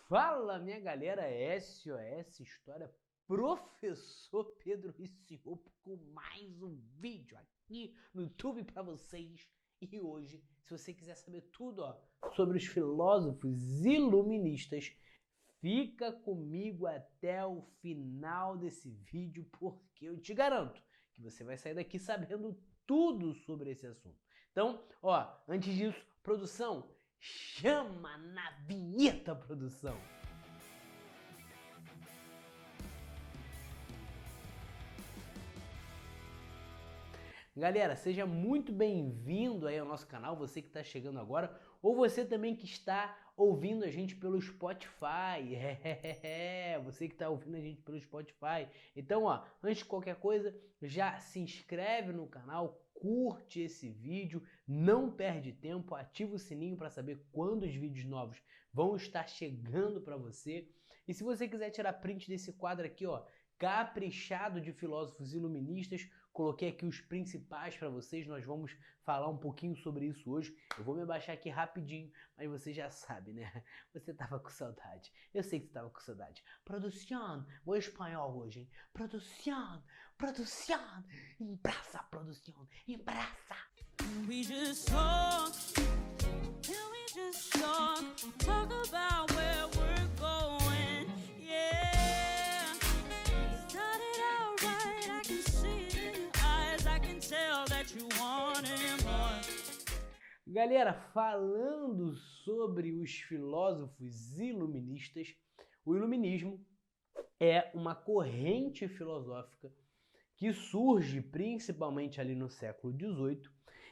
Fala, minha galera, SOS História, Professor Pedro Riciopo com mais um vídeo aqui no YouTube para vocês. E hoje, se você quiser saber tudo sobre os filósofos iluministas, fica comigo até o final desse vídeo, porque eu te garanto que você vai sair daqui sabendo tudo sobre esse assunto. Então, antes disso, produção, chama na vinheta, produção! Galera, seja muito bem-vindo aí ao nosso canal, você que está chegando agora, ou você também que está ouvindo a gente pelo Spotify. Você que está ouvindo a gente pelo Spotify. Então, antes de qualquer coisa, já se inscreve no canal, curte esse vídeo, não perde tempo, ativa o sininho para saber quando os vídeos novos vão estar chegando para você. E se você quiser tirar print desse quadro aqui, caprichado de filósofos iluministas, coloquei aqui os principais para vocês, nós vamos falar um pouquinho sobre isso hoje. Eu vou me abaixar aqui rapidinho, mas você já sabe, né? Você tava com saudade, eu sei que você tava com saudade. Produção, vou espanhol hoje, hein? Produção, embraça, produção, embraça. We just talk, can we just talk about where we're going, yeah. Started out right, I can see it in your eyes, I can tell that you want it more. Galera, falando sobre os filósofos iluministas, o iluminismo é uma corrente filosófica que surge principalmente ali no século XVIII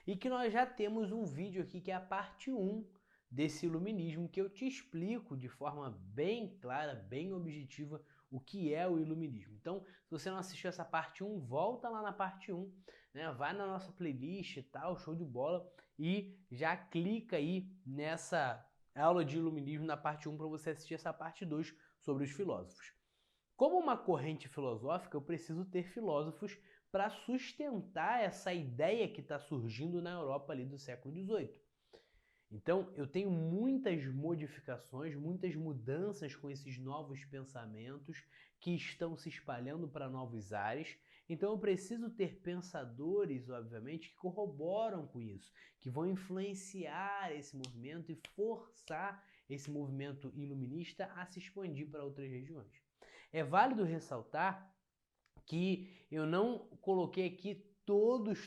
e que nós já temos um vídeo aqui que é a parte 1 desse iluminismo, que eu te explico de forma bem clara, bem objetiva, o que é o iluminismo. Então, se você não assistiu essa parte 1, volta lá na parte 1, né? Vai na nossa playlist e tal, show de bola, e já clica aí nessa aula de iluminismo na parte 1 para você assistir essa parte 2 sobre os filósofos. Como uma corrente filosófica, eu preciso ter filósofos para sustentar essa ideia que está surgindo na Europa ali do século XVIII. Então, eu tenho muitas modificações, muitas mudanças com esses novos pensamentos que estão se espalhando para novos ares. Então, eu preciso ter pensadores, obviamente, que corroboram com isso, que vão influenciar esse movimento e forçar esse movimento iluminista a se expandir para outras regiões. É válido ressaltar que eu não coloquei aqui todos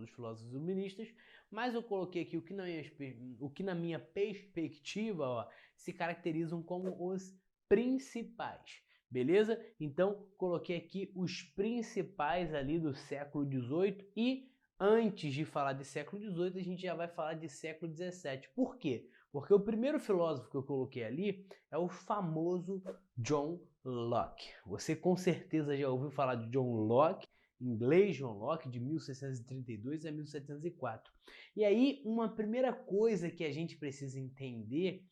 filósofos iluministas, mas eu coloquei aqui o que na minha perspectiva se caracterizam como os principais. Beleza? Então, coloquei aqui os principais ali do século XVIII e antes de falar de século XVIII, a gente já vai falar de século XVII. Por quê? Porque o primeiro filósofo que eu coloquei ali é o famoso John Locke. Você com certeza já ouviu falar de John Locke, inglês John Locke, de 1632 a 1704. E aí, uma primeira coisa que a gente precisa entender,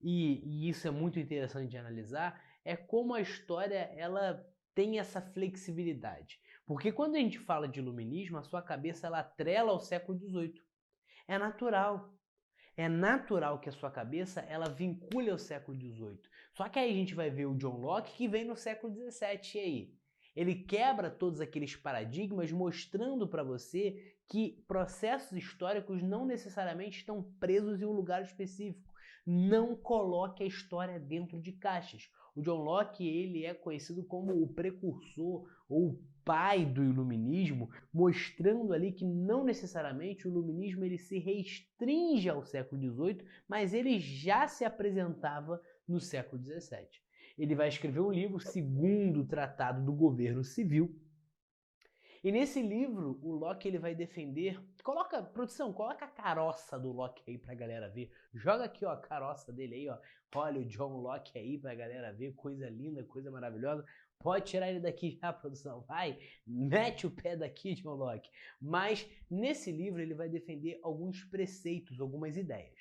e isso é muito interessante de analisar, é como a história ela tem essa flexibilidade. Porque quando a gente fala de iluminismo, a sua cabeça ela atrela ao século XVIII. É natural. É natural que a sua cabeça ela vincule ao século XVIII. Só que aí a gente vai ver o John Locke que vem no século XVII. E aí? Ele quebra todos aqueles paradigmas, mostrando para você que processos históricos não necessariamente estão presos em um lugar específico. Não coloque a história dentro de caixas. O John Locke ele é conhecido como o precursor ou o pai do iluminismo, mostrando ali que não necessariamente o iluminismo ele se restringe ao século XVIII, mas ele já se apresentava no século XVII. Ele vai escrever um livro, Segundo Tratado do Governo Civil, e nesse livro o Locke ele vai defender, produção, coloca a caroça do Locke aí pra galera ver, joga aqui a caroça dele aí, olha o John Locke aí pra galera ver, coisa linda, coisa maravilhosa. Pode tirar ele daqui já, produção, vai, mete o pé daqui, John Locke. Mas nesse livro ele vai defender alguns preceitos, algumas ideias.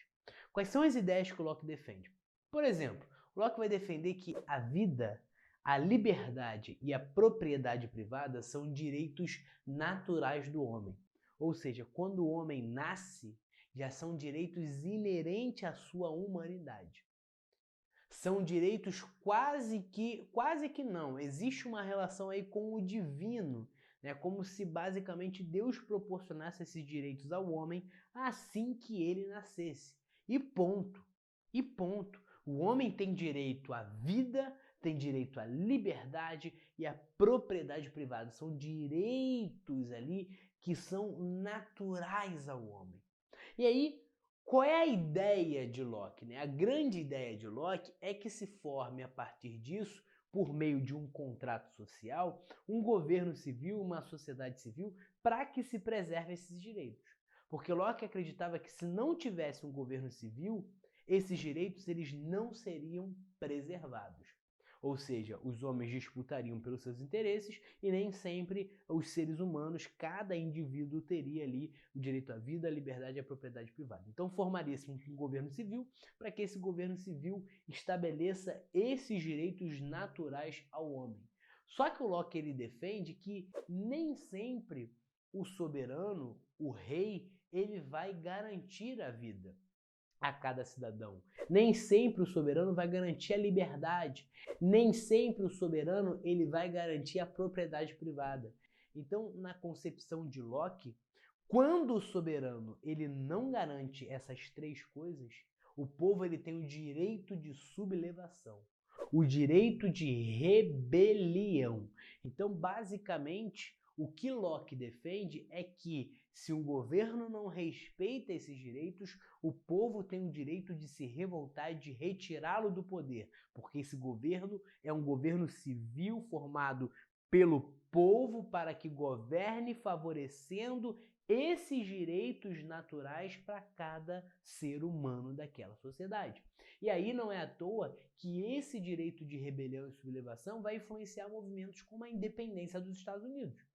Quais são as ideias que o Locke defende? Por exemplo, o Locke vai defender que a vida, a liberdade e a propriedade privada são direitos naturais do homem. Ou seja, quando o homem nasce, já são direitos inerentes à sua humanidade. São direitos quase que não. Existe uma relação aí com o divino, né? Como se basicamente Deus proporcionasse esses direitos ao homem assim que ele nascesse. E ponto. E ponto. O homem tem direito à vida, tem direito à liberdade e à propriedade privada. São direitos ali que são naturais ao homem. E aí, qual é a ideia de Locke, né? A grande ideia de Locke é que se forme a partir disso, por meio de um contrato social, um governo civil, uma sociedade civil, para que se preserve esses direitos. Porque Locke acreditava que se não tivesse um governo civil, esses direitos eles não seriam preservados. Ou seja, os homens disputariam pelos seus interesses e nem sempre os seres humanos, cada indivíduo teria ali o direito à vida, à liberdade e à propriedade privada. Então formaria-se um governo civil para que esse governo civil estabeleça esses direitos naturais ao homem. Só que o Locke ele defende que nem sempre o soberano, o rei, ele vai garantir a vida a cada cidadão. Nem sempre o soberano vai garantir a liberdade. Nem sempre o soberano ele vai garantir a propriedade privada. Então, na concepção de Locke, quando o soberano ele não garante essas três coisas, o povo ele tem o direito de sublevação, o direito de rebelião. Então, basicamente, o que Locke defende é que se um governo não respeita esses direitos, o povo tem o direito de se revoltar e de retirá-lo do poder, porque esse governo é um governo civil formado pelo povo para que governe favorecendo esses direitos naturais para cada ser humano daquela sociedade. E aí não é à toa que esse direito de rebelião e sublevação vai influenciar movimentos como a independência dos Estados Unidos.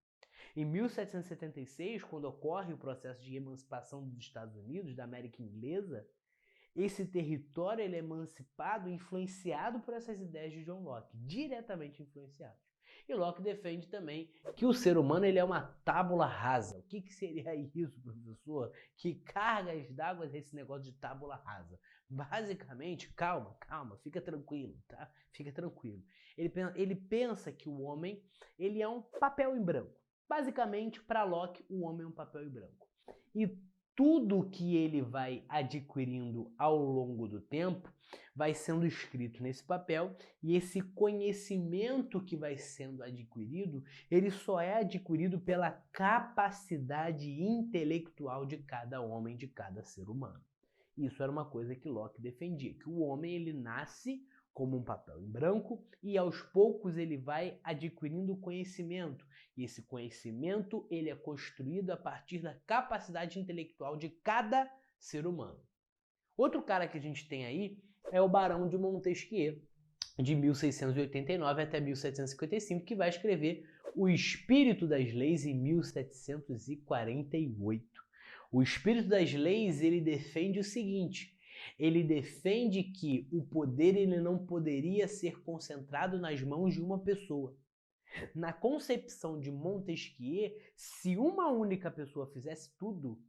Em 1776, quando ocorre o processo de emancipação dos Estados Unidos, da América Inglesa, esse território ele é emancipado, influenciado por essas ideias de John Locke, diretamente influenciado. E Locke defende também que o ser humano ele é uma tábula rasa. O que seria isso, professor? Que cargas d'água é esse negócio de tábula rasa? Basicamente, calma, fica tranquilo, tá? Fica tranquilo. Ele pensa que o homem ele é um papel em branco. Basicamente, para Locke, o homem é um papel em branco. E tudo que ele vai adquirindo ao longo do tempo vai sendo escrito nesse papel, e esse conhecimento que vai sendo adquirido, ele só é adquirido pela capacidade intelectual de cada homem, de cada ser humano. Isso era uma coisa que Locke defendia, que o homem ele nasce como um papel em branco e aos poucos ele vai adquirindo conhecimento. E esse conhecimento ele é construído a partir da capacidade intelectual de cada ser humano. Outro cara que a gente tem aí é o Barão de Montesquieu, de 1689 até 1755, que vai escrever O Espírito das Leis em 1748. O Espírito das Leis ele defende o seguinte: ele defende que o poder ele não poderia ser concentrado nas mãos de uma pessoa. Na concepção de Montesquieu, se uma única pessoa fizesse tudo,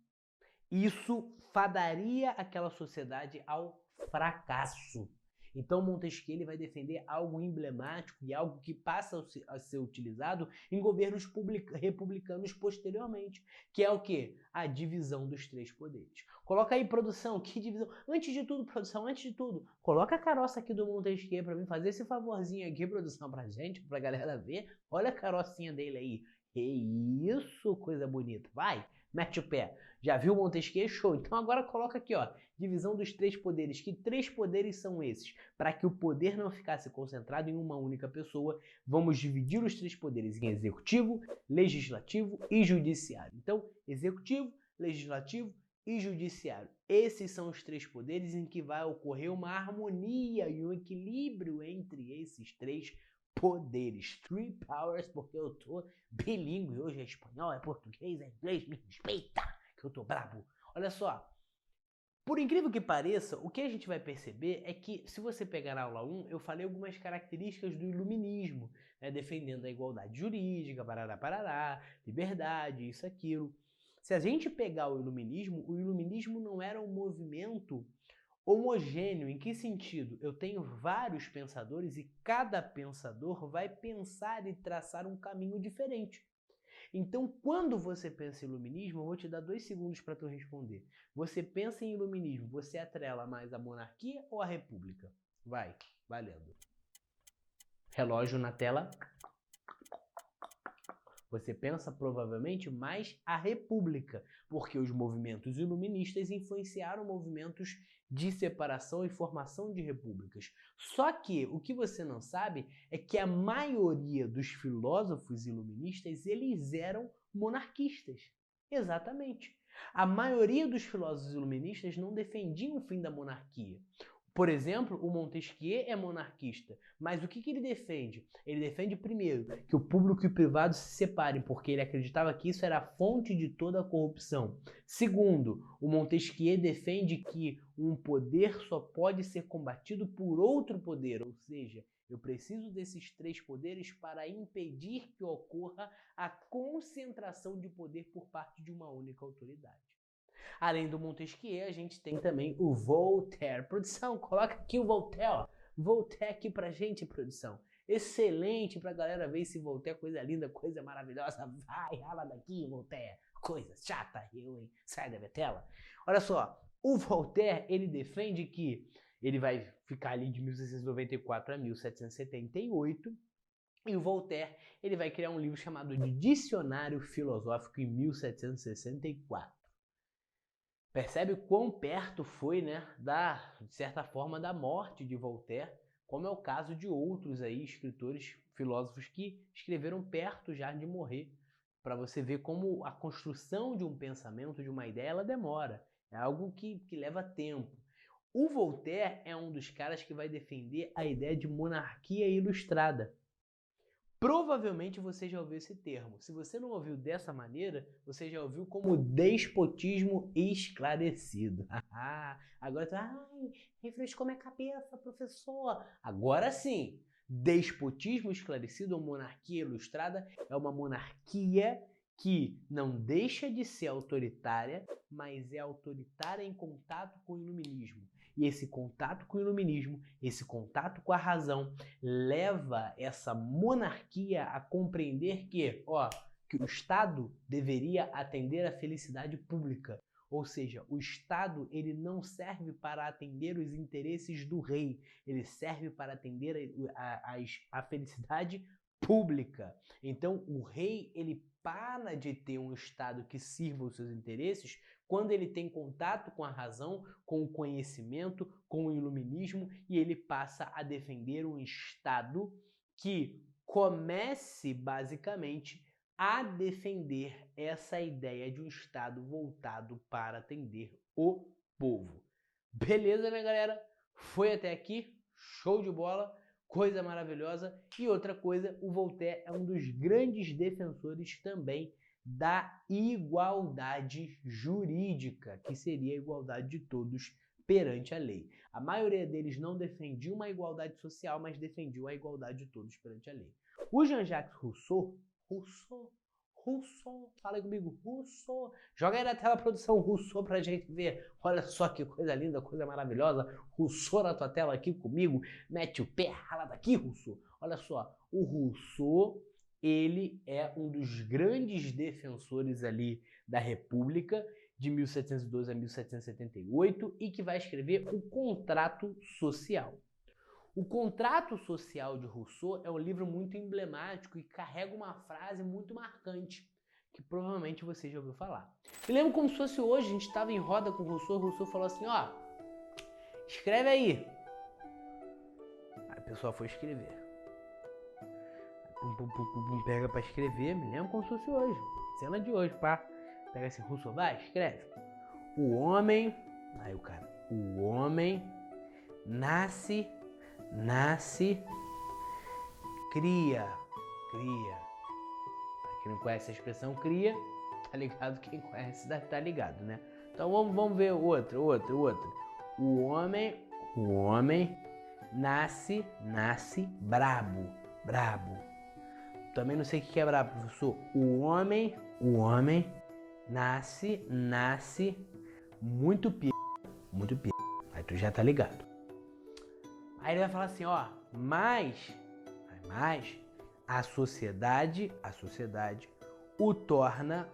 isso fadaria aquela sociedade ao fracasso. Então Montesquieu ele vai defender algo emblemático e algo que passa a ser utilizado em governos republicanos posteriormente, que é o quê? A divisão dos três poderes. Coloca aí, produção, que divisão? Antes de tudo, produção, antes de tudo, coloca a caroça aqui do Montesquieu para mim fazer esse favorzinho aqui, produção, pra gente, pra galera ver. Olha a carocinha dele aí. Que isso, coisa bonita. Vai, mete o pé. Já viu Montesquieu? Show. Então agora coloca aqui, ó, divisão dos três poderes. Que três poderes são esses? Para que o poder não ficasse concentrado em uma única pessoa, vamos dividir os três poderes em executivo, legislativo e judiciário. Então, executivo, legislativo e judiciário. Esses são os três poderes em que vai ocorrer uma harmonia e um equilíbrio entre esses três poderes. Three powers, porque eu tô bilíngue hoje, é espanhol, é português, é inglês, me respeita, que eu tô brabo. Olha só, por incrível que pareça, o que a gente vai perceber é que, se você pegar na aula 1, eu falei algumas características do iluminismo, né, defendendo a igualdade jurídica, parará, liberdade, isso, aquilo. Se a gente pegar o iluminismo não era um movimento homogêneo. Em que sentido? Eu tenho vários pensadores e cada pensador vai pensar e traçar um caminho diferente. Então, quando você pensa em iluminismo, eu vou te dar 2 segundos para tu responder. Você pensa em iluminismo, você atrela mais a monarquia ou a república? Vai, valendo. Relógio na tela. Você pensa provavelmente mais a república, porque os movimentos iluministas influenciaram movimentos de separação e formação de repúblicas. Só que o que você não sabe é que a maioria dos filósofos iluministas, eles eram monarquistas. Exatamente. A maioria dos filósofos iluministas não defendiam o fim da monarquia. Por exemplo, o Montesquieu é monarquista, mas o que ele defende? Ele defende, primeiro, que o público e o privado se separem, porque ele acreditava que isso era a fonte de toda a corrupção. Segundo, o Montesquieu defende que um poder só pode ser combatido por outro poder, ou seja, eu preciso desses 3 poderes para impedir que ocorra a concentração de poder por parte de uma única autoridade. Além do Montesquieu, a gente tem também o Voltaire. Produção, coloca aqui o Voltaire, ó. Voltaire aqui pra gente, produção. Excelente pra galera ver esse Voltaire, coisa linda, coisa maravilhosa. Vai, rala daqui, Voltaire. Coisa chata, eu, hein? Sai da minha tela. Olha só, o Voltaire, ele defende que ele vai ficar ali de 1694 a 1778. E o Voltaire, ele vai criar um livro chamado de Dicionário Filosófico em 1764. Percebe o quão perto foi, né, de certa forma, da morte de Voltaire, como é o caso de outros aí, escritores, filósofos que escreveram perto já de morrer, para você ver como a construção de um pensamento, de uma ideia, ela demora. É algo que leva tempo. O Voltaire é um dos caras que vai defender a ideia de monarquia ilustrada. Provavelmente você já ouviu esse termo. Se você não ouviu dessa maneira, você já ouviu como despotismo esclarecido. Agora refrescou minha cabeça, professor. Agora sim, despotismo esclarecido ou monarquia ilustrada é uma monarquia que não deixa de ser autoritária, mas é autoritária em contato com o iluminismo. E esse contato com o iluminismo, esse contato com a razão, leva essa monarquia a compreender que o Estado deveria atender à felicidade pública. Ou seja, o Estado ele não serve para atender os interesses do rei, ele serve para atender a felicidade pública. Então, o rei ele para de ter um Estado que sirva os seus interesses quando ele tem contato com a razão, com o conhecimento, com o iluminismo, e ele passa a defender um Estado que comece, basicamente, a defender essa ideia de um Estado voltado para atender o povo. Beleza, minha galera? Foi até aqui? Show de bola! Coisa maravilhosa. E outra coisa, o Voltaire é um dos grandes defensores também da igualdade jurídica, que seria a igualdade de todos perante a lei. A maioria deles não defendia uma igualdade social, mas defendiam a igualdade de todos perante a lei. O Jean-Jacques Rousseau, fala aí comigo, Rousseau. Joga aí na tela a produção Rousseau pra gente ver. Olha só que coisa linda, coisa maravilhosa. Rousseau na tua tela aqui comigo. Mete o pé, rala daqui, Rousseau. Olha só, o Rousseau, ele é um dos grandes defensores ali da República de 1712 a 1778 e que vai escrever o Contrato Social. O Contrato Social de Rousseau é um livro muito emblemático e carrega uma frase muito marcante, que provavelmente você já ouviu falar. Me lembro como se fosse hoje, a gente estava em roda com o Rousseau falou assim, escreve aí. Aí a pessoa foi escrever. Pega para escrever, me lembro como se fosse hoje, cena de hoje, pá. Pega assim, Rousseau, vai, escreve. O homem nasce, cria. Pra quem não conhece a expressão cria, tá ligado? Quem conhece deve estar ligado, né? Então vamos ver outro. O homem nasce brabo. Também não sei o que é brabo, professor. O homem nasce muito pica. Aí tu já tá ligado. Aí ele vai falar assim, ó, mas a sociedade o torna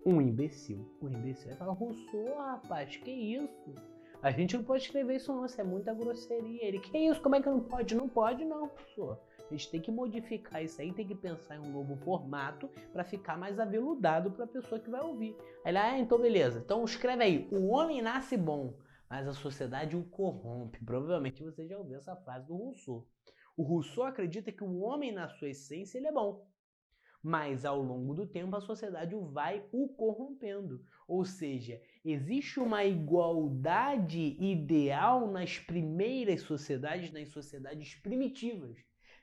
um imbecil. O imbecil vai falar, Rousseau, rapaz, que isso? A gente não pode escrever isso não, isso é muita grosseria. Ele, que isso? Como é que não pode? Não pode não, professor. A gente tem que modificar isso aí, tem que pensar em um novo formato para ficar mais aveludado para a pessoa que vai ouvir. Aí ele, então beleza. Então escreve aí, o homem nasce bom, mas a sociedade o corrompe. Provavelmente você já ouviu essa frase do Rousseau. O Rousseau acredita que o homem, na sua essência, ele é bom. Mas ao longo do tempo a sociedade vai o corrompendo. Ou seja, existe uma igualdade ideal nas primeiras sociedades, nas sociedades primitivas.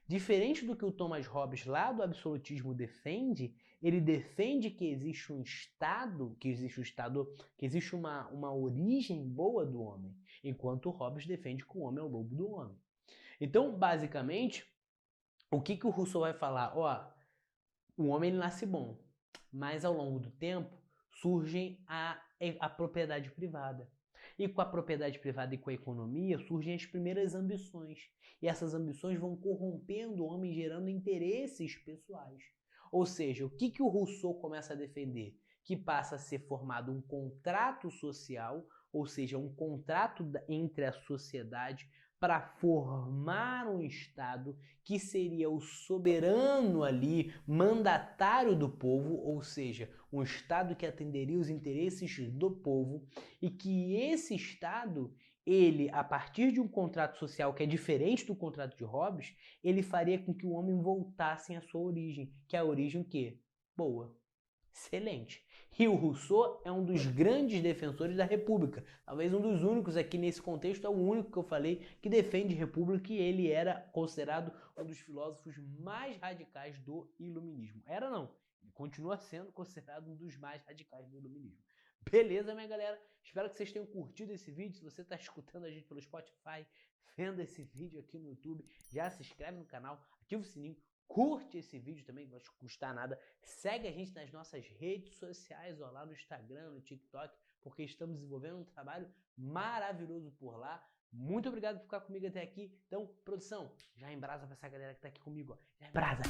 Diferente do que o Thomas Hobbes lá do absolutismo defende, ele defende que existe um Estado, que existe uma origem boa do homem, enquanto o Hobbes defende que o homem é o lobo do homem. Então, basicamente, o que o Rousseau vai falar? O homem ele nasce bom, mas ao longo do tempo surge a propriedade privada. E com a propriedade privada e com a economia surgem as primeiras ambições. E essas ambições vão corrompendo o homem, gerando interesses pessoais. Ou seja, o que o Rousseau começa a defender? Que passa a ser formado um contrato social, ou seja, um contrato entre a sociedade para formar um Estado que seria o soberano ali, mandatário do povo, ou seja, um Estado que atenderia os interesses do povo e que esse Estado, ele, a partir de um contrato social que é diferente do contrato de Hobbes, ele faria com que o homem voltasse à sua origem, que é a origem o quê? Boa, excelente. E o Rousseau é um dos grandes defensores da República. Talvez um dos únicos aqui nesse contexto, é o único que eu falei que defende República, e ele era considerado um dos filósofos mais radicais do Iluminismo. Era não, ele continua sendo considerado um dos mais radicais do Iluminismo. Beleza, minha galera? Espero que vocês tenham curtido esse vídeo. Se você está escutando a gente pelo Spotify, vendo esse vídeo aqui no YouTube, já se inscreve no canal, ativa o sininho, curte esse vídeo também, não vai te custar nada. Segue a gente nas nossas redes sociais, lá no Instagram, no TikTok, porque estamos desenvolvendo um trabalho maravilhoso por lá. Muito obrigado por ficar comigo até aqui. Então, produção, já embrasa pra essa galera que tá aqui comigo. Já embrasa.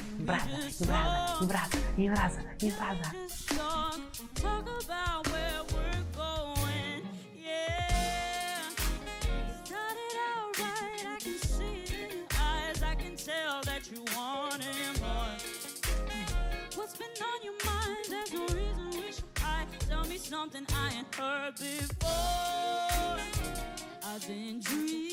What's been on your mind? There's no reason we should hide. Tell me something I ain't heard before. I've been dreaming.